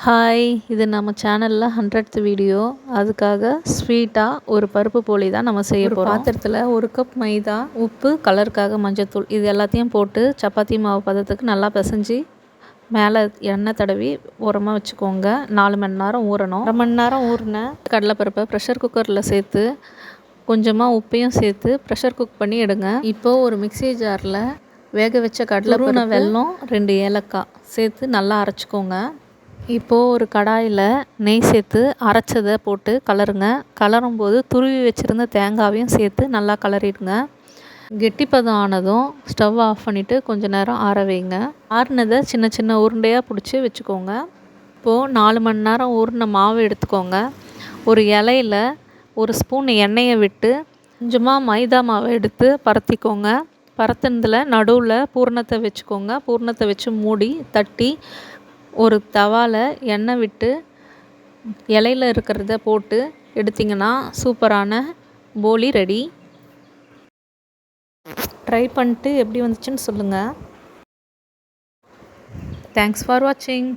Hi, இது நம்ம சேனலில் 100th வீடியோ. அதுக்காக ஸ்வீட்டாக ஒரு பருப்பு போலி தான் நம்ம செய்ய போகிறோம். பாத்திரத்தில் 1 கப் மைதா, உப்பு, கலருக்காக மஞ்சத்தூள், இது எல்லாத்தையும் போட்டு சப்பாத்தி மாவு பதத்துக்கு நல்லா பிசைஞ்சு மேலே எண்ணெய் தடவி ஓரமாக வச்சுக்கோங்க. 4 மணி நேரம் ஊறணும். 1/2 மணி நேரம் ஊறின கடலைப்பருப்பை ப்ரெஷர் குக்கரில் சேர்த்து கொஞ்சமாக உப்பையும் சேர்த்து ப்ரெஷர் குக் பண்ணி எடுங்க. இப்போது ஒரு மிக்ஸி ஜாரில் வேக வச்ச கடலைப்பருப்பு, வெல்லம், 2 ஏலக்காய் சேர்த்து நல்லா அரைச்சிக்கோங்க. இப்போது ஒரு கடாயில் நெய் சேர்த்து அரைச்சதை போட்டு கலருங்க. கலரும்போது துருவி வச்சுருந்த தேங்காவையும் சேர்த்து நல்லா கலரிடுங்க. கெட்டிப்பதம் ஆனதும் ஸ்டவ் ஆஃப் பண்ணிவிட்டு கொஞ்சம் நேரம் ஆற வைங்க. ஆறினதை சின்ன சின்ன உருண்டையாக பிடிச்சி வச்சுக்கோங்க. இப்போது 4 மணி நேரம் ஊறின மாவு எடுத்துக்கோங்க. ஒரு இலையில் 1 ஸ்பூன் எண்ணெயை விட்டு கொஞ்சமாக மைதா மாவை எடுத்து பரத்திக்கோங்க. பரத்துனதில் நடுவில் பூரணத்தை வச்சுக்கோங்க. பூரணத்தை வச்சு மூடி தட்டி ஒரு தவாவில் எண்ணெய் விட்டு இலையில் இருக்கிறத போட்டு எடுத்திங்கன்னா சூப்பரான போலி ரெடி. ட்ரை பண்ணிட்டு எப்படி வந்துச்சுன்னு சொல்லுங்கள். தேங்க்ஸ் ஃபார் வாட்சிங்.